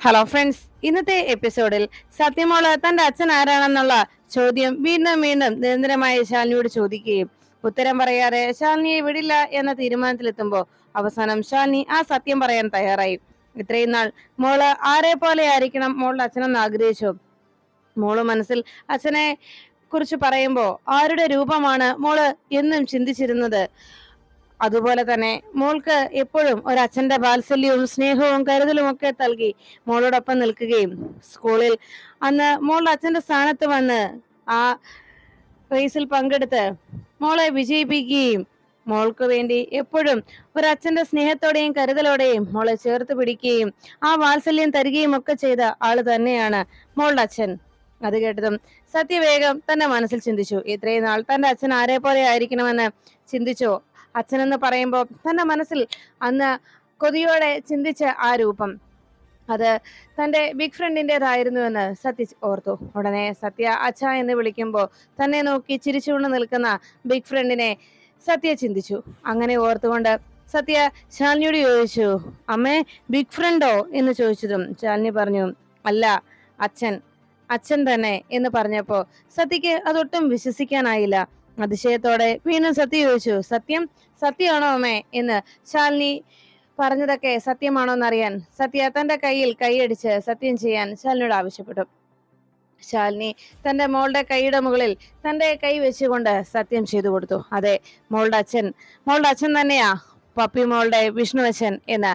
Hello friends, ഇന്നത്തെ എപ്പിസോഡിൽ സത്യമോള് തന്റെ അച്ഛൻ ആരാണെന്നുള്ള ചോദ്യം വീണ്ടും വീണ്ടും നിരന്തരമായി ശാലിനിയോട് ചോദിക്കുകയും ഉത്തരം പറയാതെ ശാലിനിയെ വിടില്ല എന്ന തീരുമാനത്തിലെത്തുമ്പോൾ അവസാനം ശാലിനി ആ സത്യം പറയാൻ തയ്യാറായി. ഇത്രയും നാൾ മോള് ആരെ പോലെ ആയിരിക്കണം മോളുടെ അച്ഛനെന്ന് ആഗ്രഹിച്ചു. മോള് മനസ്സിൽ അച്ഛനെ കുറിച്ച് പറയുമ്പോ ആരുടെ രൂപമാണ് മോള് എന്നും ചിന്തിച്ചിരുന്നത്. അതുപോലെ തന്നെ മോൾക്ക് എപ്പോഴും ഒരച്ഛന്റെ വാത്സല്യവും സ്നേഹവും കരുതലും ഒക്കെ നൽകി മോളോടൊപ്പം നിൽക്കുകയും സ്കൂളിൽ അന്ന് മോളുടെ അച്ഛന്റെ സ്ഥാനത്ത് വന്ന് ആ റേസിൽ പങ്കെടുത്ത് മോളെ വിജയിപ്പിക്കുകയും മോൾക്ക് വേണ്ടി എപ്പോഴും ഒരച്ഛന്റെ സ്നേഹത്തോടെയും കരുതലോടെയും മോളെ ചേർത്ത് പിടിക്കുകയും ആ വാത്സല്യം തരികയും ഒക്കെ ചെയ്ത ആള് തന്നെയാണ് മോളുടെ അച്ഛൻ. അത് കേട്ടതും സത്യവേഗം തന്റെ മനസ്സിൽ ചിന്തിച്ചു, ഇത്രയും നാൾ തന്റെ അച്ഛൻ ആരെ പോലെ ആയിരിക്കണമെന്ന് ചിന്തിച്ചോ. അച്ഛനെന്ന് പറയുമ്പോൾ തന്റെ മനസ്സിൽ അന്ന് കൊതിയോടെ ചിന്തിച്ച ആ രൂപം അത് തന്റെ ബിഗ് ഫ്രണ്ടിൻ്റെതായിരുന്നു എന്ന് സത്യ ഓർത്തു. ഉടനെ സത്യ അച്ഛ എന്ന് വിളിക്കുമ്പോൾ തന്നെ നോക്കി ചിരിച്ചുകൊണ്ട് നിൽക്കുന്ന ബിഗ് ഫ്രണ്ടിനെ സത്യ ചിന്തിച്ചു. അങ്ങനെ ഓർത്തുകൊണ്ട് സത്യ ശാലിനിയോട് ചോദിച്ചു, അമ്മേ ബിഗ് ഫ്രണ്ടോ എന്ന് ചോദിച്ചതും ശാലിനി പറഞ്ഞു, അല്ല അച്ഛൻ, അച്ഛൻ തന്നെ എന്ന് പറഞ്ഞപ്പോ സത്യക്ക് അതൊട്ടും വിശ്വസിക്കാനായില്ല. അതിശയത്തോടെ വീണ്ടും സത്യ ചോദിച്ചു, സത്യം, സത്യമാണോ അമ്മേ എന്ന്. ശാലിനി പറഞ്ഞതൊക്കെ സത്യമാണോ എന്നറിയാൻ സത്യ തന്റെ കയ്യിൽ കൈയടിച്ച് സത്യം ചെയ്യാൻ ശാലിനിയോട് ആവശ്യപ്പെട്ടു. ശാലിനി തന്റെ മോളുടെ കൈയുടെ മുകളിൽ തന്റെ കൈ വെച്ചുകൊണ്ട് സത്യം ചെയ്തു കൊടുത്തു. അതെ, മോളുടെ അച്ഛൻ തന്നെയാ പപ്പി മോളുടെ വിഷ്ണുവച്ചൻ എന്ന്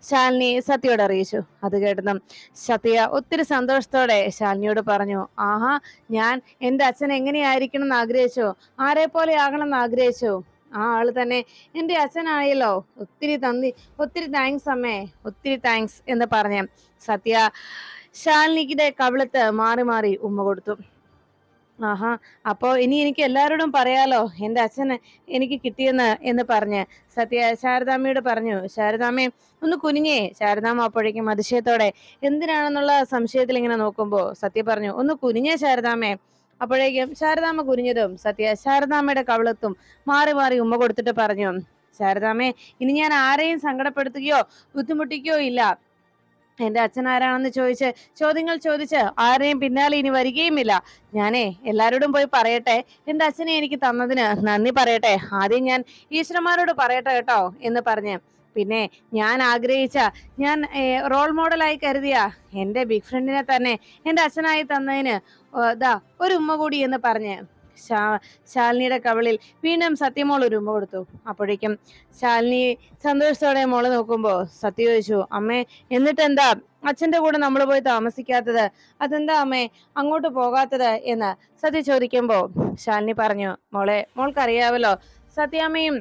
ശാലിനി സത്യയോട് അറിയിച്ചു. അത് കേട്ടതും സത്യ ഒത്തിരി സന്തോഷത്തോടെ ശാലിനിയോട് പറഞ്ഞു, ആഹാ, ഞാൻ എന്റെ അച്ഛൻ എങ്ങനെയായിരിക്കണം എന്ന് ആഗ്രഹിച്ചു, ആരെ പോലെ ആകണം എന്ന് ആഗ്രഹിച്ചു, ആ ആള് തന്നെ എന്റെ അച്ഛനായല്ലോ. ഒത്തിരി നന്ദി, ഒത്തിരി താങ്ക്സ് അമ്മേ, ഒത്തിരി താങ്ക്സ് എന്ന് പറഞ്ഞ് സത്യ ശാലിനിയുടെ കവിളത്ത് മാറി മാറി ഉമ്മ കൊടുത്തു. ആഹാ, അപ്പോ ഇനി എനിക്ക് എല്ലാവരോടും പറയാലോ എന്റെ അച്ഛന് എനിക്ക് കിട്ടിയെന്ന് എന്ന് പറഞ്ഞ് സത്യ ശാരദാമ്മയോട് പറഞ്ഞു. ശാരദാമ്മേ ഒന്ന് കുനിഞ്ഞേ. ശാരദാമ്മ അപ്പോഴേക്കും അതിശയത്തോടെ എന്തിനാണെന്നുള്ള സംശയത്തിൽ ഇങ്ങനെ നോക്കുമ്പോ സത്യ പറഞ്ഞു, ഒന്ന് കുനിഞ്ഞേ ശാരദാമ്മേ. അപ്പോഴേക്കും ശാരദാമ്മ കുനിഞ്ഞതും സത്യ ശാരദാമ്മയുടെ കവിളത്തും മാറി മാറി ഉമ്മ കൊടുത്തിട്ട് പറഞ്ഞു, ശാരദാമ്മേ ഇനി ഞാൻ ആരെയും സങ്കടപ്പെടുത്തുകയോ ബുദ്ധിമുട്ടിക്കുകയോ ഇല്ല. എന്റെ അച്ഛൻ ആരാണെന്ന് ചോദ്യങ്ങൾ ചോദിച്ച് ആരെയും പിന്നാലെ ഇനി വരികയുമില്ല. ഞാനേ എല്ലാരോടും പോയി പറയട്ടെ, എന്റെ അച്ഛനെ എനിക്ക് തന്നതിന് നന്ദി പറയട്ടെ. ആദ്യം ഞാൻ ഈശ്വരന്മാരോട് പറയട്ടെ കേട്ടോ എന്ന് പറഞ്ഞ് പിന്നെ ഞാൻ ആഗ്രഹിച്ച, ഞാൻ റോൾ മോഡലായി കരുതിയ എന്റെ ബിഗ് ഫ്രണ്ടിനെ തന്നെ എന്റെ അച്ഛനായി തന്നതിന് ദാ ഒരു ഉമ്മ കൂടി എന്ന് പറഞ്ഞ് ശാലിനിയുടെ കവിളിൽ വീണ്ടും സത്യമോൾ ഒരു ഉമ്മ കൊടുത്തു. അപ്പോഴേക്കും ശാലിനി സന്തോഷത്തോടെ മോളെ നോക്കുമ്പോ സത്യ ചോദിച്ചു, അമ്മേ എന്നിട്ട് എന്താ അച്ഛന്റെ കൂടെ നമ്മൾ പോയി താമസിക്കാത്തത്, അതെന്താ അമ്മേ അങ്ങോട്ട് പോകാത്തത് എന്ന് സത്യ ചോദിക്കുമ്പോ ശാലിനി പറഞ്ഞു, മോൾക്കറിയാവല്ലോ സത്യാമ്മയും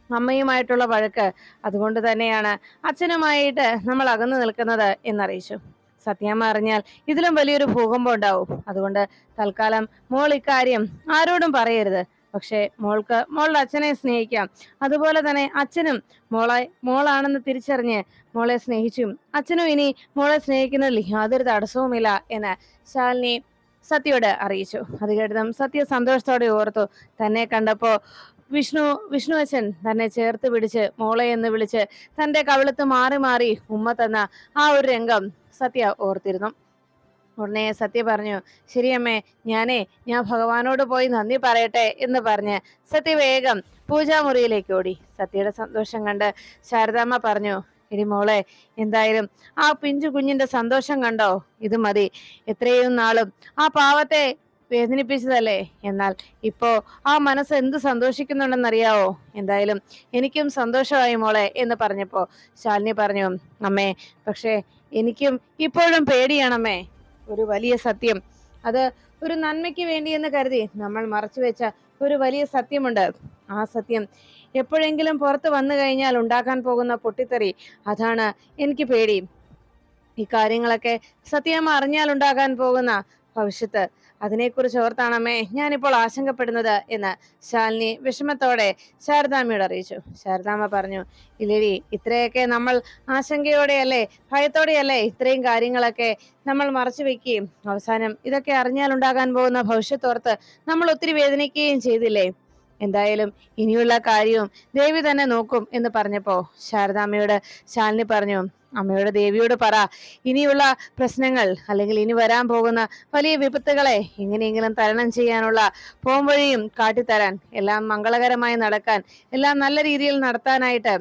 അമ്മയുമായിട്ടുള്ള വഴക്ക്, അതുകൊണ്ട് തന്നെയാണ് അച്ഛനുമായിട്ട് നമ്മൾ അകന്നു നിൽക്കുന്നത് എന്നറിയിച്ചു. സത്യാമ്മ അറിഞ്ഞാൽ ഇതിലും വലിയൊരു ഭൂകമ്പം ഉണ്ടാവും. അതുകൊണ്ട് തൽക്കാലം മോൾ ഇക്കാര്യം ആരോടും പറയരുത്. പക്ഷെ മോളുടെ അച്ഛനെ സ്നേഹിക്കാം. അതുപോലെ തന്നെ അച്ഛനും മോളാണെന്ന് തിരിച്ചറിഞ്ഞ് മോളെ സ്നേഹിച്ചും അച്ഛനും ഇനി മോളെ സ്നേഹിക്കുന്നതിൽ യാതൊരു തടസ്സവുമില്ല എന്ന് ശാലിനി സത്യയോട് അറിയിച്ചു. അത് കേട്ടതും സത്യ സന്തോഷത്തോടെ ഓർത്തു. തന്നെ കണ്ടപ്പോ വിഷ്ണു അച്ഛൻ തന്നെ ചേർത്ത് പിടിച്ച് മോളെ എന്ന് വിളിച്ച് തന്റെ കവിളത്ത് മാറി മാറി ഉമ്മ തന്ന ആ ഒരു രംഗം സത്യ ഓർത്തിരുന്നു. ഉടനെ സത്യ പറഞ്ഞു, ശരിയമ്മേ, ഞാൻ ഭഗവാനോട് പോയി നന്ദി പറയട്ടെ എന്ന് പറഞ്ഞ് സത്യ വേഗം പൂജാമുറിയിലേക്ക് ഓടി. സത്യയുടെ സന്തോഷം കണ്ട് ശാരദാമ്മ പറഞ്ഞു, എടി മോളെ, എന്തായാലും ആ പിഞ്ചു കുഞ്ഞിന്റെ സന്തോഷം കണ്ടോ, ഇത് മതി. എത്രയും നാളും ആ പാവത്തെ വേദനിപ്പിച്ചതല്ലേ, എന്നാൽ ഇപ്പോ ആ മനസ്സ് എന്ത് സന്തോഷിക്കുന്നുണ്ടെന്നറിയാവോ. എന്തായാലും എനിക്കും സന്തോഷമായി മോളെ എന്ന് പറഞ്ഞപ്പോ ശാലിനി പറഞ്ഞു, അമ്മേ പക്ഷേ എനിക്കും ഇപ്പോഴും പേടിയാണമ്മേ. ഒരു വലിയ സത്യം, അത് ഒരു നന്മയ്ക്ക് വേണ്ടി എന്ന് കരുതി നമ്മൾ മറച്ചു വെച്ച ഒരു വലിയ സത്യമുണ്ട്. ആ സത്യം എപ്പോഴെങ്കിലും പുറത്ത് വന്നു കഴിഞ്ഞാൽ ഉണ്ടാക്കാൻ പോകുന്ന പൊട്ടിത്തെറി, അതാണ് എനിക്ക് പേടി. ഈ കാര്യങ്ങളൊക്കെ സത്യമ്മ അറിഞ്ഞാൽ ഉണ്ടാകാൻ പോകുന്ന ഭവിഷ്യത്ത്, അതിനെക്കുറിച്ച് ഓർത്താണമ്മേ ഞാനിപ്പോൾ ആശങ്കപ്പെടുന്നത് എന്ന് ശാലിനി വിഷമത്തോടെ ശാരദാമ്മയോട് അറിയിച്ചു. ശാരദാമ്മ പറഞ്ഞു, ഇല്ലേടി, ഇത്രയൊക്കെ നമ്മൾ ആശങ്കയോടെയല്ലേ ഭയത്തോടെയല്ലേ ഇത്രയും കാര്യങ്ങളൊക്കെ നമ്മൾ മറച്ചു വെക്കുകയും അവസാനം ഇതൊക്കെ അറിഞ്ഞാൽ ഉണ്ടാകാൻ പോകുന്ന ഭവിഷ്യത്തോർത്ത് നമ്മൾ ഒത്തിരി വേദനിക്കുകയും ചെയ്തില്ലേ. എന്തായാലും ഇനിയുള്ള കാര്യവും ദേവി തന്നെ നോക്കും എന്ന് പറഞ്ഞപ്പോ ശാരദാമ്മയോട് ശാലിനി പറഞ്ഞു, അമ്മയോട് ദേവിയോട് പറ, ഇനിയുള്ള പ്രശ്നങ്ങൾ അല്ലെങ്കിൽ ഇനി വരാൻ പോകുന്ന വലിയ വിപത്തുകളെ എങ്ങനെയെങ്കിലും തരണം ചെയ്യാനുള്ള പോംവഴിയും കാട്ടിത്തരാൻ, എല്ലാം മംഗളകരമായി നടക്കാൻ, എല്ലാം നല്ല രീതിയിൽ നടത്താനായിട്ട്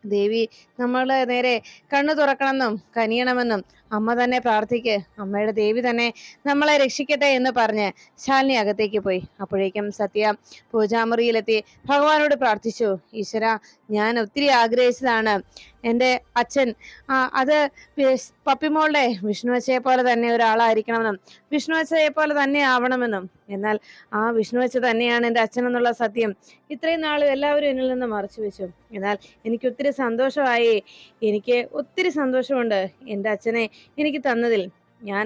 ദേവി നമ്മളെ നേരെ കണ്ണു തുറക്കണമെന്നും കനിയണമെന്നും അമ്മ തന്നെ പ്രാർത്ഥിക്ക്, അമ്മയുടെ ദേവി തന്നെ നമ്മളെ രക്ഷിക്കട്ടെ എന്ന് പറഞ്ഞ് ശാലിനി അകത്തേക്ക് പോയി. അപ്പോഴേക്കും സത്യ പൂജാമുറിയിലെത്തി ഭഗവാനോട് പ്രാർത്ഥിച്ചു, ഈശ്വര, ഞാൻ ഒത്തിരി ആഗ്രഹിച്ചതാണ് എൻ്റെ അച്ഛൻ അത് പപ്പിമോളുടെ വിഷ്ണുവച്ചയെ പോലെ തന്നെ ഒരാളായിരിക്കണമെന്നും വിഷ്ണുവച്ചയെ പോലെ തന്നെ ആവണമെന്നും. എന്നാൽ ആ വിഷ്ണുവച്ച തന്നെയാണ് എൻ്റെ അച്ഛൻ എന്നുള്ള സത്യം ഇത്രയും നാളും എല്ലാവരും എന്നിൽ നിന്ന് മറച്ചു വെച്ചു. എന്നാൽ എനിക്ക് ഒത്തിരി സന്തോഷമായി, എനിക്ക് ഒത്തിരി സന്തോഷമുണ്ട് എൻ്റെ അച്ഛനെ എനിക്ക് തന്നതിൽ. ഞാൻ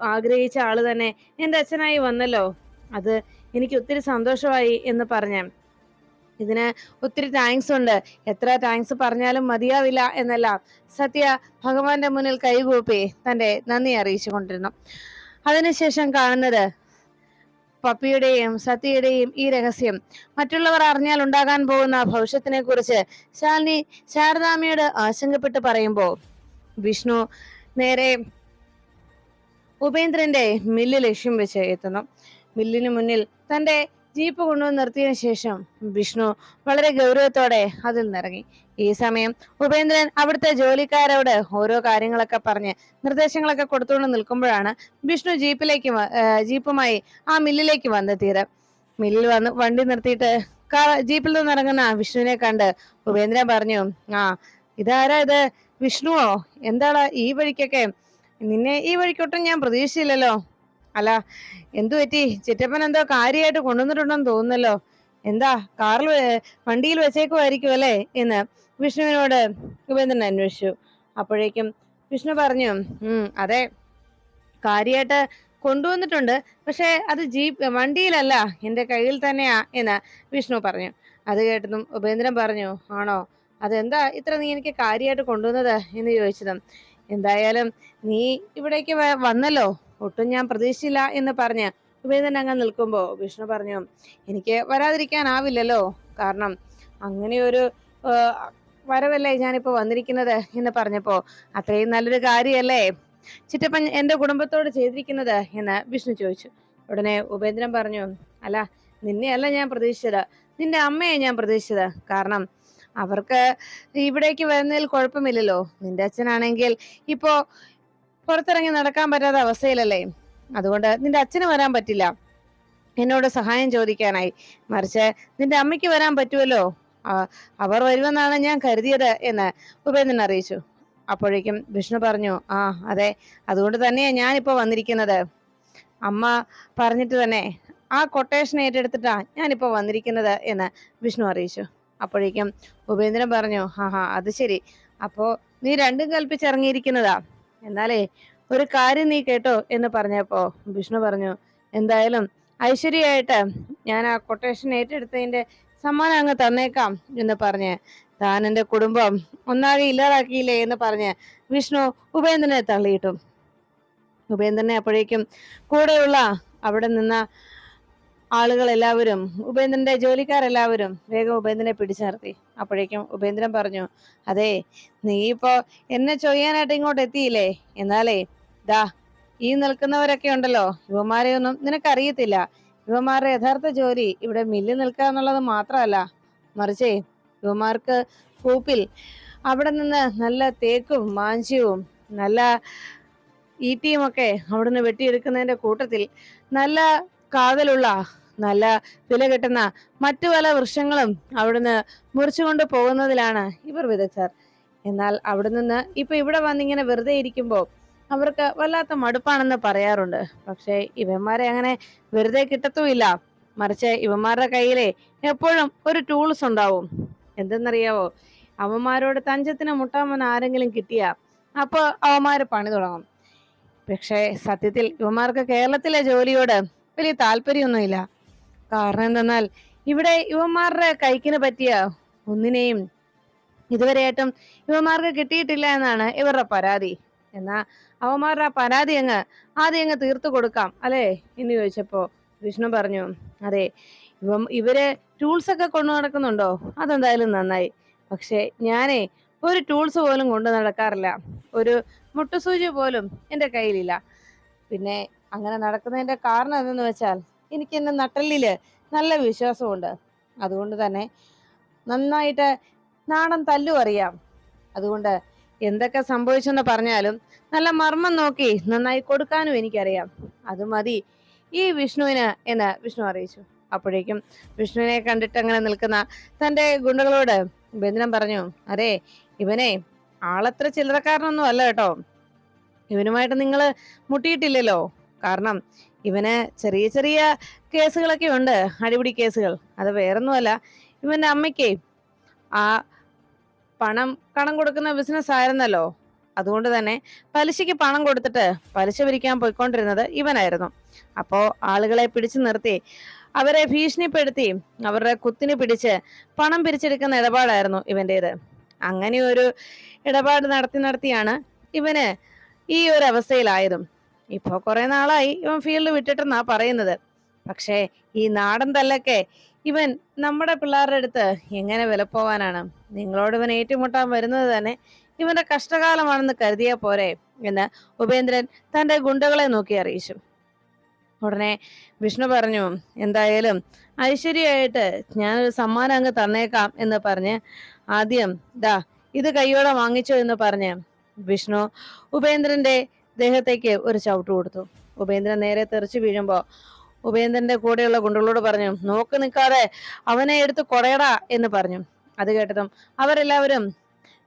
ആഗ്രഹിച്ച ആള് തന്നെ എൻ്റെ അച്ഛനായി വന്നല്ലോ, അത് എനിക്ക് ഒത്തിരി സന്തോഷമായി എന്ന് പറഞ്ഞ ഇതിന് ഒത്തിരി താങ്ക്സ് ഉണ്ട്, എത്ര താങ്ക്സ് പറഞ്ഞാലും മതിയാവില്ല എന്നെല്ലാം സത്യ ഭഗവാന്റെ മുന്നിൽ കൈകൂപ്പി തന്റെ നന്ദി അറിയിച്ചു കൊണ്ടിരുന്നു. അതിനുശേഷം കാണുന്നത് പപ്പിയുടെയും സത്യയുടെയും ഈ രഹസ്യം മറ്റുള്ളവർ അറിഞ്ഞാൽ ഉണ്ടാകാൻ പോകുന്ന ഭവിഷ്യത്തിനെ കുറിച്ച് ശാലിനി ശാരദാമ്മയോട് ആശങ്കപ്പെട്ട് പറയുമ്പോൾ വിഷ്ണു നേരെ ഉപേന്ദ്രന്റെ മില്ല് ലക്ഷ്യം വെച്ച് എത്തുന്നു. മില്ലിന് മുന്നിൽ തന്റെ ജീപ്പ് കൊണ്ടുവന്ന് നിർത്തിയതിനു ശേഷം വിഷ്ണു വളരെ ഗൗരവത്തോടെ അതിൽ നിറങ്ങി. ഈ സമയം ഉപേന്ദ്രൻ അവിടുത്തെ ജോലിക്കാരോട് ഓരോ കാര്യങ്ങളൊക്കെ പറഞ്ഞ് നിർദ്ദേശങ്ങളൊക്കെ കൊടുത്തുകൊണ്ട് നിൽക്കുമ്പോഴാണ് വിഷ്ണു ജീപ്പുമായി ആ മില്ലിലേക്ക് വന്നെത്തിയത്. മില്ലിൽ വന്ന് വണ്ടി നിർത്തിയിട്ട് ജീപ്പിൽ നിന്ന് ഇറങ്ങുന്ന വിഷ്ണുവിനെ കണ്ട് ഉപേന്ദ്രൻ പറഞ്ഞു, ആ ഇതാരാ ഇത്, വിഷ്ണുവോ? എന്താണ് ഈ വഴിക്കൊക്കെ? നിന്നെ ഈ വഴിക്കൊട്ടും ഞാൻ പ്രതീക്ഷിച്ചില്ലല്ലോ. അല്ല, എന്തു പറ്റി? ചിറ്റപ്പൻ എന്തോ കാര്യമായിട്ട് കൊണ്ടുവന്നിട്ടുണ്ടെന്ന് തോന്നുന്നല്ലോ. എന്താ വണ്ടിയിൽ വെച്ചേക്കുമായിരിക്കും അല്ലേ എന്ന് വിഷ്ണുവിനോട് ഉപേന്ദ്രൻ അന്വേഷിച്ചു. അപ്പോഴേക്കും വിഷ്ണു പറഞ്ഞു, അതെ, കാര്യമായിട്ട് കൊണ്ടുവന്നിട്ടുണ്ട്, പക്ഷെ അത് വണ്ടിയിലല്ല, എൻ്റെ കയ്യിൽ തന്നെയാ എന്ന് വിഷ്ണു പറഞ്ഞു. അത് കേട്ടതും ഉപേന്ദ്രൻ പറഞ്ഞു, ആണോ, അതെന്താ ഇത്ര നീ എനിക്ക് കാര്യമായിട്ട് കൊണ്ടുവന്നത് എന്ന് ചോദിച്ചതും, എന്തായാലും നീ ഇവിടേക്ക് വന്നല്ലോ, ഒട്ടും ഞാൻ പ്രതീക്ഷിച്ചില്ല എന്ന് പറഞ്ഞ് ഉപേന്ദ്രൻ അങ്ങ് നിൽക്കുമ്പോ വിഷ്ണു പറഞ്ഞു, എനിക്ക് വരാതിരിക്കാനാവില്ലല്ലോ, കാരണം അങ്ങനെയൊരു വരവല്ലേ ഞാനിപ്പോ വന്നിരിക്കുന്നത് എന്ന് പറഞ്ഞപ്പോ അത്രയും നല്ലൊരു കാര്യമല്ലേ ചിറ്റപ്പൻ എന്റെ കുടുംബത്തോട് ചെയ്തിരിക്കുന്നത് എന്ന് വിഷ്ണു ചോദിച്ചു. ഉടനെ ഉപേന്ദ്രൻ പറഞ്ഞു, അല്ല, നിന്നെയല്ല ഞാൻ പ്രതീക്ഷിച്ചത്, നിന്റെ അമ്മയെ ഞാൻ പ്രതീക്ഷിച്ചത്. കാരണം അവർക്ക് ഇവിടേക്ക് വരുന്നതിൽ കുഴപ്പമില്ലല്ലോ, നിന്റെ അച്ഛനാണെങ്കിൽ ഇപ്പോ പുറത്തിറങ്ങി നടക്കാൻ പറ്റാത്ത അവസ്ഥയിലല്ലേ, അതുകൊണ്ട് നിന്റെ അച്ഛന് വരാൻ പറ്റില്ല എന്നോട് സഹായം ചോദിക്കാനായി, മറിച്ച് നിന്റെ അമ്മയ്ക്ക് വരാൻ പറ്റുമല്ലോ, അവർ വരുമെന്നാണ് ഞാൻ കരുതിയത് എന്ന് ഉപേന്ദ്രൻ അറിയിച്ചു. അപ്പോഴേക്കും വിഷ്ണു പറഞ്ഞു, ആ അതെ, അതുകൊണ്ട് തന്നെയാ ഞാനിപ്പോ വന്നിരിക്കുന്നത്. അമ്മ പറഞ്ഞിട്ട് തന്നെ ആ കൊട്ടേഷൻ ഏറ്റെടുത്തിട്ടാ ഞാനിപ്പോ വന്നിരിക്കുന്നത് എന്ന് വിഷ്ണു അറിയിച്ചു. അപ്പോഴേക്കും ഉപേന്ദ്രൻ പറഞ്ഞു, അത് ശരി, അപ്പോ നീ രണ്ടും കൽപ്പിച്ചിറങ്ങിയിരിക്കുന്നതാ. എന്നാലേ ഒരു കാര്യം നീ കേട്ടോ എന്ന് പറഞ്ഞപ്പോ വിഷ്ണു പറഞ്ഞു, എന്തായാലും ഐശ്വര്യമായിട്ട് ഞാൻ ആ കൊട്ടേഷൻ ഏറ്റെടുത്തതിന്റെ സമ്മാനം അങ്ങ് തന്നേക്കാം എന്ന് പറഞ്ഞ് താൻ എന്റെ കുടുംബം ഒന്നാകെ ഇല്ലാതാക്കിയില്ലേ എന്ന് പറഞ്ഞ് വിഷ്ണു ഉപേന്ദ്രനെ തള്ളിയിട്ടു. ഉപേന്ദ്രനെ അപ്പോഴേക്കും കൂടെയുള്ള അവിടെ നിന്ന ആളുകൾ എല്ലാവരും, ഉപേന്ദ്രന്റെ ജോലിക്കാരെല്ലാവരും വേഗം ഉപേന്ദ്രനെ പിടിച്ചു നിർത്തി. അപ്പോഴേക്കും ഉപേന്ദ്രൻ പറഞ്ഞു, അതെ, നീ ഇപ്പോ എന്നെ ചൊയ്യാനായിട്ട് ഇങ്ങോട്ട് എത്തിയില്ലേ, എന്നാലേ ദാ ഈ നിൽക്കുന്നവരൊക്കെ ഉണ്ടല്ലോ, യുവമാരെയൊന്നും നിനക്കറിയത്തില്ല. യുവമാരുടെ യഥാർത്ഥ ജോലി ഇവിടെ മില്ലിൽ നിൽക്കുക എന്നുള്ളത് മാത്രമല്ല, മറിച്ചേ യുവമാർക്ക് കൂപ്പിൽ അവിടെ നിന്ന് നല്ല തേക്കും മാഞ്ചിയവും നല്ല ഈട്ടിയും ഒക്കെ അവിടുന്ന് വെട്ടിയെടുക്കുന്നതിന്റെ കൂട്ടത്തിൽ നല്ല കാതലുള്ള നല്ല വില കിട്ടുന്ന മറ്റു പല വൃക്ഷങ്ങളും അവിടുന്ന് മുറിച്ചുകൊണ്ട് പോകുന്നതിലാണ് ഇവർ വിദഗ്ധർ. എന്നാൽ അവിടെ നിന്ന് ഇപ്പൊ ഇവിടെ വന്നിങ്ങനെ വെറുതെ ഇരിക്കുമ്പോൾ അവർക്ക് വല്ലാത്ത മടുപ്പാണെന്ന് പറയാറുണ്ട്. പക്ഷെ ഇവന്മാരെ അങ്ങനെ വെറുതെ കിട്ടത്തുമില്ല, മറിച്ച് ഇവന്മാരുടെ കയ്യിലെ എപ്പോഴും ഒരു ടൂൾസ് ഉണ്ടാവും. എന്തെന്നറിയാവോ, അവന്മാരോട് തഞ്ചത്തിന് മുട്ടാമെന്ന് ആരെങ്കിലും കിട്ടിയാ അപ്പൊ അവന്മാര് പണി തുടങ്ങും. പക്ഷെ സത്യത്തിൽ ഇവന്മാർക്ക് കേരളത്തിലെ ജോലിയോട് വലിയ താല്പര്യമൊന്നുമില്ല. കാരണം എന്തെന്നാൽ ഇവിടെ യുവന്മാരുടെ കൈക്കിന് പറ്റിയ ഒന്നിനെയും ഇതുവരെയായിട്ടും യുവന്മാർക്ക് കിട്ടിയിട്ടില്ല എന്നാണ് ഇവരുടെ പരാതി. എന്നാ അവന്മാരുടെ പരാതി ആദ്യം അങ്ങ് തീർത്തു കൊടുക്കാം അല്ലേ എന്ന് ചോദിച്ചപ്പോ വിഷ്ണു പറഞ്ഞു, അതെ, ഇവര് ടൂൾസ് ഒക്കെ കൊണ്ടു നടക്കുന്നുണ്ടോ? അതെന്തായാലും നന്നായി. പക്ഷെ ഞാനേ ഒരു ടൂൾസ് പോലും കൊണ്ടു നടക്കാറില്ല. ഒരു മുട്ടുസൂചി പോലും എന്റെ കയ്യിലില്ല. പിന്നെ അങ്ങനെ നടക്കുന്നതിന്റെ കാരണം എന്തെന്ന് വെച്ചാൽ എനിക്ക് എന്റെ നട്ടെല്ലില് നല്ല വിശ്വാസമുണ്ട്. അതുകൊണ്ട് തന്നെ നന്നായിട്ട് നാടൻ തല്ലും അറിയാം. അതുകൊണ്ട് എന്തൊക്കെ സംഭവിച്ചെന്ന് പറഞ്ഞാലും നല്ല മർമ്മം നോക്കി നന്നായി കൊടുക്കാനും എനിക്കറിയാം. അത് മതി ഈ വിഷ്ണുവിന് എന്ന് വിഷ്ണു അറിയിച്ചു. അപ്പോഴേക്കും വിഷ്ണുവിനെ കണ്ടിട്ട് അങ്ങനെ നിൽക്കുന്ന തന്റെ ഗുണ്ടകളോട് ബേന്ദ്രൻ പറഞ്ഞു, അതെ, ഇവനെ ആളത്ര ചില്ലറക്കാരനൊന്നും അല്ല കേട്ടോ. ഇവനുമായിട്ട് നിങ്ങൾ മുട്ടിയിട്ടില്ലല്ലോ. കാരണം ഇവന് ചെറിയ ചെറിയ കേസുകളൊക്കെ ഉണ്ട്, അടിപിടി കേസുകൾ. അത് വേറൊന്നുമല്ല, ഇവന്റെ അമ്മയ്ക്ക് ആ കടം കൊടുക്കുന്ന ബിസിനസ് ആയിരുന്നല്ലോ. അതുകൊണ്ട് തന്നെ പലിശയ്ക്ക് പണം കൊടുത്തിട്ട് പലിശ പിരിക്കാൻ പോയിക്കൊണ്ടിരുന്നത് ഇവനായിരുന്നു. അപ്പോ ആളുകളെ പിടിച്ചു നിർത്തി അവരെ ഭീഷണിപ്പെടുത്തി അവരുടെ കുത്തിന് പിടിച്ച് പണം പിരിച്ചെടുക്കുന്ന ഇടപാടായിരുന്നു ഇവന്റേത്. അങ്ങനെ ഒരു ഇടപാട് നടത്തിയാണ് ഇവന് ഈ ഒരു അവസ്ഥയിലായതും. ഇപ്പൊ കുറെ നാളായി ഇവൻ ഫീൽഡ് വിട്ടിട്ടെന്നാ പറയുന്നത്. പക്ഷേ ഈ നാടൻ തല്ലൊക്കെ ഇവൻ നമ്മുടെ പിള്ളേരുടെ അടുത്ത് എങ്ങനെ വിലപ്പോവാനാണ്? നിങ്ങളോട് ഇവൻ ഏറ്റുമുട്ടാൻ വരുന്നത് തന്നെ ഇവന്റെ കഷ്ടകാലമാണെന്ന് കരുതിയാ പോരെ എന്ന് ഉപേന്ദ്രൻ തന്റെ ഗുണ്ടകളെ നോക്കി അറിയിച്ചു. ഉടനെ വിഷ്ണു പറഞ്ഞു, എന്തായാലും ഐശ്വര്യമായിട്ട് ഞാനൊരു സമ്മാനം അങ്ങ് തന്നേക്കാം എന്ന് പറഞ്ഞ് ആദ്യം ഇത് കയ്യോടെ വാങ്ങിച്ചോ എന്ന് പറഞ്ഞ് വിഷ്ണു ഉപേന്ദ്രന്റെ ദേഹത്തേക്ക് ഒരു ചവിട്ട് കൊടുത്തു. ഉപേന്ദ്രൻ നേരെ തെറിച്ചു വീഴുമ്പോ ഉപേന്ദ്രന്റെ കൂടെയുള്ള ഗുണ്ടകളോട് പറഞ്ഞു, നോക്ക് നിൽക്കാതെ അവനെ എടുത്ത് കൊടയടാ എന്ന് പറഞ്ഞു. അത് കേട്ടതും അവരെല്ലാവരും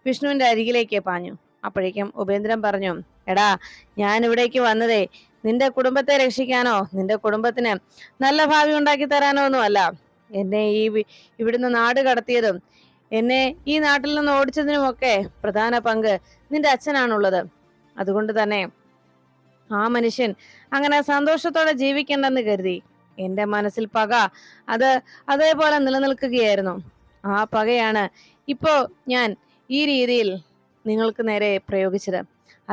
വിഷ്ണുവിന്റെ അരികിലേക്ക് പാഞ്ഞു. അപ്പോഴേക്കും ഉപേന്ദ്രൻ പറഞ്ഞു, എടാ, ഞാൻ ഇവിടേക്ക് വന്നതേ നിന്റെ കുടുംബത്തെ രക്ഷിക്കാനോ നിന്റെ കുടുംബത്തിന് നല്ല ഭാവി ഉണ്ടാക്കി തരാനോ ഒന്നും അല്ല. എന്നെ ഇവിടുന്ന് നാട് കടത്തിയതും എന്നെ ഈ നാട്ടിൽ നിന്ന് ഓടിച്ചതിനുമൊക്കെ പ്രധാന പങ്ക് നിന്റെ അച്ഛനാണുള്ളത്. അതുകൊണ്ട് തന്നെ ആ മനുഷ്യൻ അങ്ങനെ സന്തോഷത്തോടെ ജീവിക്കണ്ടെന്ന് കരുതി എന്റെ മനസ്സിൽ പക അതേപോലെ നിലനിൽക്കുകയായിരുന്നു. ആ പകയാണ് ഇപ്പോ ഞാൻ ഈ രീതിയിൽ നിങ്ങൾക്ക് നേരെ പ്രയോഗിച്ചത്.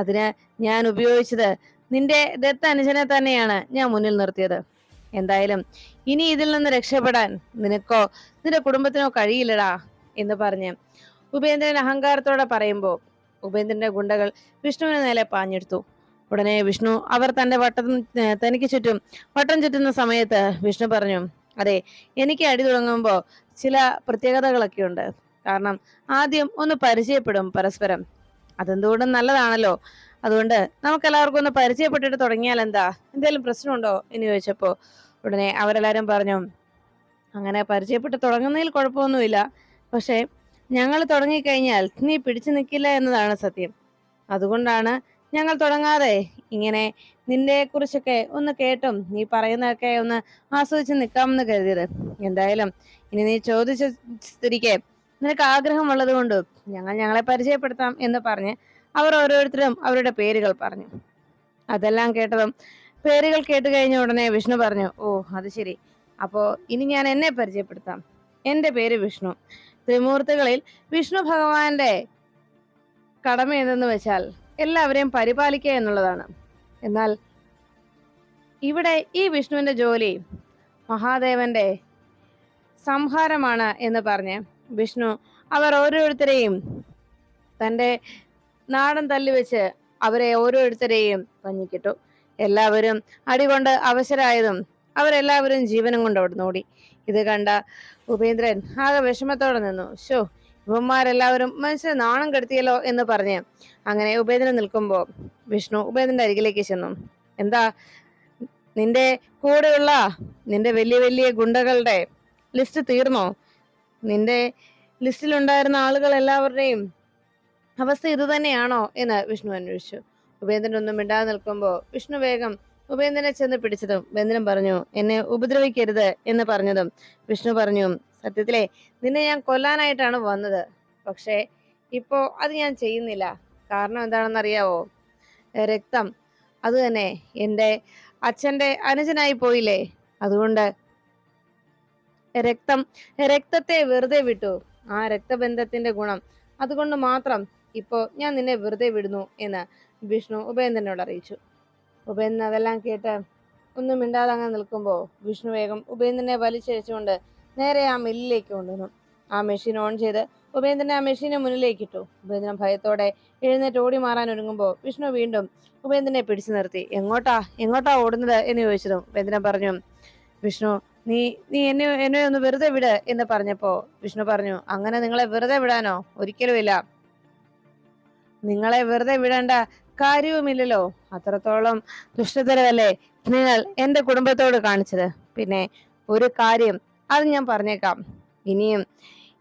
അതിന് ഞാൻ ഉപയോഗിച്ചത് നിന്റെ ദത്തനുജനെ തന്നെയാണ് ഞാൻ മുന്നിൽ നിർത്തിയത്. എന്തായാലും ഇനി ഇതിൽ നിന്ന് രക്ഷപ്പെടാൻ നിനക്കോ നിന്റെ കുടുംബത്തിനോ കഴിയില്ലടാ എന്ന് പറഞ്ഞ് ഉപേന്ദ്രൻ അഹങ്കാരത്തോടെ പറയുമ്പോ ഉപേന്ദ്രന്റെ ഗുണ്ടകൾ വിഷ്ണുവിന് നേരെ പാഞ്ഞെടുത്തു. ഉടനെ വിഷ്ണു അവർ തനിക്ക് ചുറ്റും വട്ടം ചുറ്റുന്ന സമയത്ത് വിഷ്ണു പറഞ്ഞു, അതെ, എനിക്ക് അടി തുടങ്ങുമ്പോ ചില പ്രത്യേകതകളൊക്കെ ഉണ്ട്. കാരണം ആദ്യം ഒന്ന് പരിചയപ്പെടും പരസ്പരം. അതെന്തുകൊണ്ടും നല്ലതാണല്ലോ. അതുകൊണ്ട് നമുക്ക് എല്ലാവർക്കും ഒന്ന് പരിചയപ്പെട്ടിട്ട് തുടങ്ങിയാൽ എന്താ? എന്തെങ്കിലും പ്രശ്നമുണ്ടോ എന്ന് ചോദിച്ചപ്പോ ഉടനെ അവരെല്ലാരും പറഞ്ഞു, അങ്ങനെ പരിചയപ്പെട്ട് തുടങ്ങുന്നതിൽ കുഴപ്പമൊന്നുമില്ല. പക്ഷെ ഞങ്ങൾ തുടങ്ങിക്കഴിഞ്ഞാൽ നീ പിടിച്ചു നിൽക്കില്ല എന്നതാണ് സത്യം. അതുകൊണ്ടാണ് ഞങ്ങൾ തുടങ്ങാതെ ഇങ്ങനെ നിന്നെ കുറിച്ചൊക്കെ ഒന്ന് കേട്ടും നീ പറയുന്നതൊക്കെ ഒന്ന് ആസ്വദിച്ച് നിൽക്കാമെന്ന് കരുതിയത്. എന്തായാലും ഇനി നീ ചോദിച്ച സ്ഥിതിക്ക് നിനക്ക് ആഗ്രഹമുള്ളത് കൊണ്ട് ഞങ്ങളെ പരിചയപ്പെടുത്താം എന്ന് പറഞ്ഞ് അവർ ഓരോരുത്തരും അവരുടെ പേരുകൾ പറഞ്ഞു. അതെല്ലാം കേട്ടതും പേരുകൾ കേട്ട് കഴിഞ്ഞ ഉടനെ വിഷ്ണു പറഞ്ഞു, ഓ അത് ശരി, അപ്പോ ഇനി ഞാൻ എന്നെ പരിചയപ്പെടുത്താം. എന്റെ പേര് വിഷ്ണു. ത്രിമൂർത്തികളിൽ വിഷ്ണു ഭഗവാന്റെ കടമ എന്തെന്ന് വെച്ചാൽ എല്ലാവരെയും പരിപാലിക്കുക എന്നുള്ളതാണ്. എന്നാൽ ഇവിടെ ഈ വിഷ്ണുവിന്റെ ജോലി മഹാദേവന്റെ സംഹാരമാണ് എന്ന് പറഞ്ഞ് വിഷ്ണു അവർ ഓരോരുത്തരെയും തന്റെ നാടൻ തല്ലി വെച്ച് അവരെ ഓരോരുത്തരെയും പഞ്ഞിക്കിട്ടു. എല്ലാവരും അടികൊണ്ട് അവശരായതും അവരെല്ലാവരും ജീവനും കൊണ്ട് അവിടെ ഓടി. ഇത് കണ്ട ഉപേന്ദ്രൻ ആകെ വിഷമത്തോടെ നിന്നു. ഇവന്മാരെല്ലാവരും മനുഷ്യനെ നാണം കെടുത്തിയല്ലോ എന്ന് പറഞ്ഞ് അങ്ങനെ ഉപേന്ദ്രൻ നിൽക്കുമ്പോ വിഷ്ണു ഉപേന്ദ്രന്റെ അരികിലേക്ക് ചെന്നു. എന്താ, നിന്റെ കൂടെയുള്ള നിന്റെ വലിയ വലിയ ഗുണ്ടകളുടെ ലിസ്റ്റ് തീർന്നോ? നിന്റെ ലിസ്റ്റിലുണ്ടായിരുന്ന ആളുകൾ എല്ലാവരുടെയും അവസ്ഥ ഇത് തന്നെയാണോ എന്ന് വിഷ്ണു അന്വേഷിച്ചു. ഉപേന്ദ്രൻ ഒന്നും മിണ്ടാതെ നിൽക്കുമ്പോ വിഷ്ണു വേഗം ഉപേന്ദ്രനെ ചെന്ന് പിടിച്ചതും ഉപേന്ദ്രൻ പറഞ്ഞു, എന്നെ ഉപദ്രവിക്കരുത് എന്ന് പറഞ്ഞതും വിഷ്ണു പറഞ്ഞു, സത്യത്തിലെ നിന്നെ ഞാൻ കൊല്ലാനായിട്ടാണ് വന്നത്. പക്ഷെ ഇപ്പോ അത് ഞാൻ ചെയ്യുന്നില്ല. കാരണം എന്താണെന്ന് അറിയാവോ? രക്തം അത് തന്നെ എന്റെ അച്ഛന്റെ അനുജനായി പോയില്ലേ. അതുകൊണ്ട് രക്തത്തെ വെറുതെ വിട്ടു. ആ രക്തബന്ധത്തിന്റെ ഗുണം അതുകൊണ്ട് മാത്രം ഇപ്പോ ഞാൻ നിന്നെ വെറുതെ വിടുന്നു എന്ന് വിഷ്ണു ഉപേന്ദ്രനോട് അറിയിച്ചു. ഉപേന്ദ്രൻ അതെല്ലാം കേട്ട് ഒന്നും മിണ്ടാതെ അങ്ങനെ നിൽക്കുമ്പോൾ വിഷ്ണു വേഗം ഉപേന്ദ്രനെ വലിച്ചഴിച്ചുകൊണ്ട് നേരെ ആ മില്ലിലേക്ക് കൊണ്ടുവന്നു. ആ മെഷീൻ ഓൺ ചെയ്ത് ഉപേന്ദ്രനെ ആ മെഷീന് മുന്നിലേക്ക് ഇട്ടു. ഉപേന്ദ്രൻ ഭയത്തോടെ എഴുന്നേറ്റ് ഓടി മാറാൻ ഒരുങ്ങുമ്പോൾ വിഷ്ണു വീണ്ടും ഉപേന്ദ്രനെ പിടിച്ചു നിർത്തി. എങ്ങോട്ടാ ഓടുന്നത് എന്ന് ചോദിച്ചതും ഉപേന്ദ്രൻ പറഞ്ഞു, വിഷ്ണു, നീ നീ എന്നെ ഒന്ന് വെറുതെ വിട് എന്ന് പറഞ്ഞപ്പോ വിഷ്ണു പറഞ്ഞു, അങ്ങനെ നിങ്ങളെ വെറുതെ വിടാനോ? ഒരിക്കലുമില്ല. നിങ്ങളെ വെറുതെ വിടേണ്ട കാര്യവുമില്ലല്ലോ. അത്രത്തോളം ദുഷ്ടതരമല്ലേ നിങ്ങൾ എന്റെ കുടുംബത്തോട് കാണിച്ചത്. പിന്നെ ഒരു കാര്യം അത് ഞാൻ പറഞ്ഞേക്കാം, ഇനിയും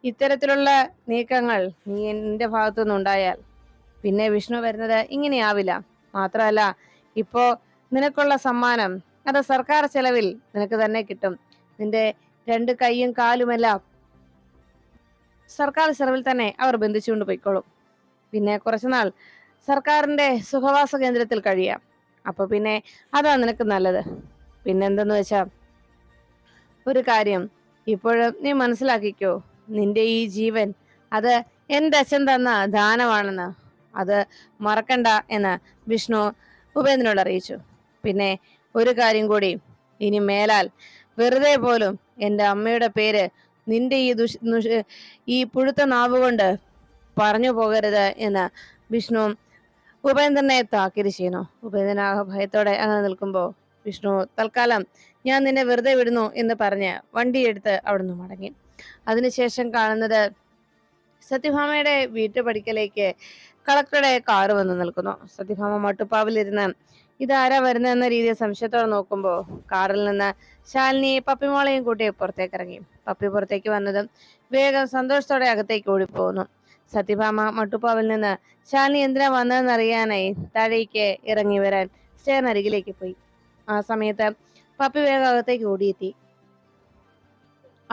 ഇത്തരത്തിലുള്ള നീക്കങ്ങൾ നീ എന്റെ ഭാഗത്തുനിന്ന് ഉണ്ടായാൽ പിന്നെ വിഷ്ണു വരുന്നത് ഇങ്ങനെയാവില്ല. മാത്രമല്ല, ഇപ്പോ നിനക്കുള്ള സമ്മാനം അത് സർക്കാർ ചെലവിൽ നിനക്ക് തന്നെ കിട്ടും. നിന്റെ 2 കൈയും കാലുമെല്ലാം സർക്കാർ ചെലവിൽ തന്നെ അവർ ബന്ധിച്ചുകൊണ്ട് പോയിക്കോളും. പിന്നെ കുറച്ചുനാൾ സർക്കാരിന്റെ സുഖവാസ കേന്ദ്രത്തിൽ കഴിയാം. അപ്പൊ പിന്നെ അതാ നിനക്ക് നല്ലത്. പിന്നെന്തെന്ന് വെച്ചാ, ഒരു കാര്യം ഇപ്പോഴും നീ മനസ്സിലാക്കിക്കോ, നിന്റെ ഈ ജീവൻ അത് എന്റെ അച്ഛൻ തന്ന ദാനമാണെന്ന്. അത് മറക്കണ്ട എന്ന് വിഷ്ണു ഉപേന്ദ്രനോട് അറിയിച്ചു. പിന്നെ ഒരു കാര്യം കൂടി, ഇനി മേലാൽ വെറുതെ പോലും എൻ്റെ അമ്മയുടെ പേര് നിന്റെ ഈ പുഴുത്ത നാവുകൊണ്ട് പറഞ്ഞു പോകരുത് എന്ന് വിഷ്ണു ഉപേന്ദ്രനെ താക്കീത് ചെയ്യുന്നു. ഉപേന്ദ്രൻ ആ ഭയത്തോടെ അങ്ങനെ നിൽക്കുമ്പോൾ വിഷ്ണു തൽക്കാലം ഞാൻ നിന്നെ വെറുതെ വിടുന്നു എന്ന് പറഞ്ഞ് വണ്ടിയെടുത്ത് അവിടുന്ന് മടങ്ങി. അതിനുശേഷം കാണുന്നത് സത്യഭാമയുടെ വീട്ടുപടിക്കലേക്ക് കളക്ടറുടെ കാറ് വന്ന് നിൽക്കുന്നു. സത്യഭാമ മട്ടുപ്പാവിലിരുന്ന് ഇതാരാ വരുന്നതെന്ന രീതിയിൽ സംശയത്തോടെ നോക്കുമ്പോൾ കാറിൽ നിന്ന് ശാലിനിയെ പപ്പിമോളെയും കൂട്ടി പുറത്തേക്ക് ഇറങ്ങി. പപ്പി പുറത്തേക്ക് വന്നതും വേഗം സന്തോഷത്തോടെ അകത്തേക്ക് ഓടിപ്പോകുന്നു. സത്യഭാമ മട്ടുപ്പാവിൽ നിന്ന് ശാലിനി എന്തിനാ വന്നതെന്ന് അറിയാനായി താഴേക്ക് ഇറങ്ങി വരാൻ സ്റ്റേറിനരികിലേക്ക് പോയി. ആ സമയത്ത് പപ്പി വേഗം അകത്തേക്ക് ഓടിയെത്തി.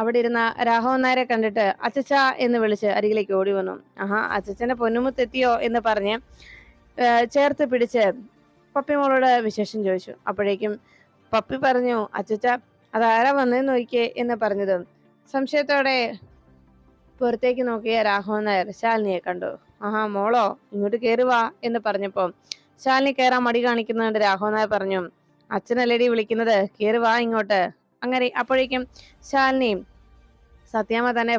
അവിടെ ഇരുന്ന രാഘവൻ നായരെ കണ്ടിട്ട് അച്ചച്ച എന്ന് വിളിച്ച് അരികിലേക്ക് ഓടി വന്നു. ആഹാ, അച്ചച്ചന്റെ പൊന്നുമുത്തെത്തിയോ എന്ന് പറഞ്ഞ് ചേർത്ത് പിടിച്ച് പപ്പിമോളോട് വിശേഷം ചോദിച്ചു. അപ്പോഴേക്കും പപ്പി പറഞ്ഞു, അച്ചച്ച അതാരാ വന്നതെന്ന് നോക്കിയേ എന്ന് പറഞ്ഞതും സംശയത്തോടെ പുറത്തേക്ക് നോക്കിയ രാഘവൻ നായർ ശാലിനിയെ കണ്ടു. ആഹാ, മോളോ, ഇങ്ങോട്ട് കയറുവാ എന്ന് പറഞ്ഞപ്പോ ശാലിനി കയറാൻ മടി കാണിക്കുന്നതുകൊണ്ട് രാഘവൻ നായർ പറഞ്ഞു, അച്ഛനല്ലേടി വിളിക്കുന്നത്, കയറുവാ ഇങ്ങോട്ട്. അങ്ങനെ അപ്പോഴേക്കും ശാലിനി സത്യാമ്മ തന്നെ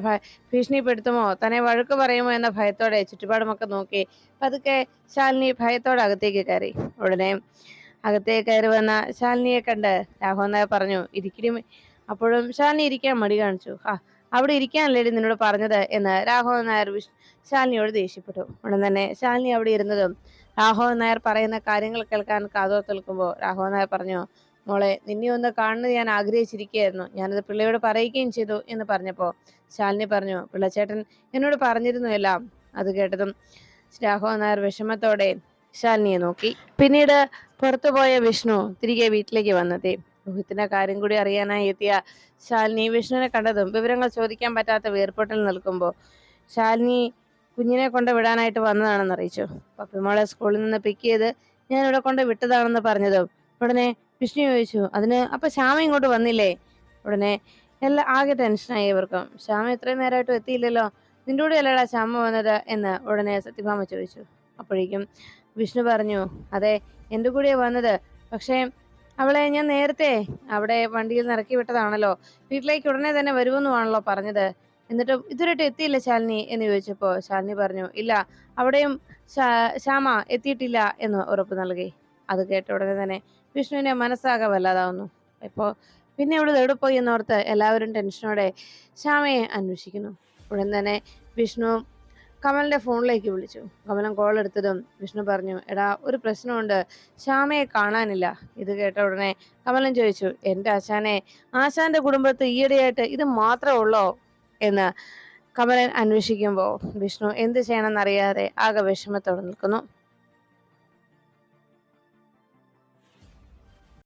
ഭീഷണിപ്പെടുത്തുമോ, തന്നെ വഴക്ക് പറയുമോ എന്ന ഭയത്തോടെ ചുറ്റുപാടുമൊക്കെ നോക്കി പതുക്കെ ശാലിനി ഭയത്തോടെ അകത്തേക്ക് കയറി. ഉടനെ അകത്തേക്ക് കയറി വന്ന ശാലിനിയെ കണ്ട് രാഘവൻ നായർ പറഞ്ഞു, ഇരിക്കടി. അപ്പോഴും ശാലിനി ഇരിക്കാൻ മടി കാണിച്ചു. അവിടെ ഇരിക്കാനല്ലേടി നിന്നോട് പറഞ്ഞത് എന്ന് രാഘവൻ നായർ ശാലിനിയോട് ദേഷ്യപ്പെട്ടു. ഉടൻ തന്നെ ശാലിനി അവിടെ ഇരുന്നതും രാഘവൻ നായർ പറയുന്ന കാര്യങ്ങൾ കേൾക്കാൻ കാതോർത്ത് നിൽക്കുമ്പോൾ രാഘവൻ നായർ പറഞ്ഞു, മോളെ, നിന്നെ ഒന്ന് കാണുന്നത് ഞാൻ ആഗ്രഹിച്ചിരിക്കുകയായിരുന്നു. ഞാനത് പിള്ളയോട് പറയുകയും ചെയ്തു എന്ന് പറഞ്ഞപ്പോ ശാലിനി പറഞ്ഞു, പിള്ളച്ചേട്ടൻ എന്നോട് പറഞ്ഞിരുന്നു എല്ലാം. അത് കേട്ടതും രാഘവൻ നായർ വിഷമത്തോടെ ശാലിനിയെ നോക്കി. പിന്നീട് പുറത്തുപോയ വിഷ്ണു തിരികെ വീട്ടിലേക്ക് വന്നെത്തി. രോഹിത്തിന്റെ കാര്യം കൂടി അറിയാനായി എത്തിയ ശാലിനി വിഷ്ണുവിനെ കണ്ടതും വിവരങ്ങൾ ചോദിക്കാൻ പറ്റാത്ത വേർപെട്ടിൽ നിൽക്കുമ്പോൾ ശാലിനി കുഞ്ഞിനെ കൊണ്ട് വിടാനായിട്ട് വന്നതാണെന്ന് അറിയിച്ചു. പപ്പിമോളെ സ്കൂളിൽ നിന്ന് പിക്ക് ചെയ്ത് ഞാൻ ഇവിടെ കൊണ്ട് വിട്ടതാണെന്ന് പറഞ്ഞതും ഉടനെ വിഷ്ണു ചോദിച്ചു, അതിന് അപ്പൊ ശ്യാമ ഇങ്ങോട്ട് വന്നില്ലേ? ഉടനെ എല്ലാം ആകെ ടെൻഷനായി ഇവർക്കും. ശ്യാമ ഇത്രയും നേരമായിട്ടും എത്തിയില്ലല്ലോ, നിന്റെ കൂടെ അല്ലടാ ശ്യാമ വന്നത് എന്ന് ഉടനെ സത്യഭാമ ചോദിച്ചു. അപ്പോഴേക്കും വിഷ്ണു പറഞ്ഞു, അതെ, എൻ്റെ കൂടെയാ വന്നത്. പക്ഷേ അവളെ ഞാൻ നേരത്തെ അവിടെ വണ്ടിയിൽ നിന്ന് ഇറക്കി വിട്ടതാണല്ലോ, വീട്ടിലേക്ക് ഉടനെ തന്നെ വരുമെന്നുമാണല്ലോ പറഞ്ഞത്. എന്നിട്ടും ഇതുവരെയായിട്ട് എത്തിയില്ല ശാലിനി എന്ന് ചോദിച്ചപ്പോ ശാലിനി പറഞ്ഞു, ഇല്ല, അവിടെയും ശ്യാമ എത്തിയിട്ടില്ല എന്ന് ഉറപ്പ് നൽകി. അത് കേട്ട ഉടനെ തന്നെ വിഷ്ണുവിനെ മനസ്സാകെ വല്ലാതാവുന്നു. ഇപ്പോ പിന്നെ അവള് എവിടെ പോയി എന്നോർത്ത് എല്ലാവരും ടെൻഷനോടെ ശ്യാമയെ അന്വേഷിക്കുന്നു. ഉടൻ തന്നെ വിഷ്ണു കമലിന്റെ ഫോണിലേക്ക് വിളിച്ചു. കമലൻ കോൾ എടുത്തതും വിഷ്ണു പറഞ്ഞു, എടാ, ഒരു പ്രശ്നമുണ്ട്, ശ്യാമയെ കാണാനില്ല. ഇത് കേട്ട ഉടനെ കമലൻ ചോദിച്ചു, എന്റെ ആശാന്റെ കുടുംബത്ത് ഈയിടെയായിട്ട് ഇത് മാത്രമേ ഉള്ളോ എന്ന് കമലൻ അന്വേഷിക്കുമ്പോൾ വിഷ്ണു എന്ത് ചെയ്യണമെന്നറിയാതെ ആകെ വിഷമത്തോടെ നിൽക്കുന്നു.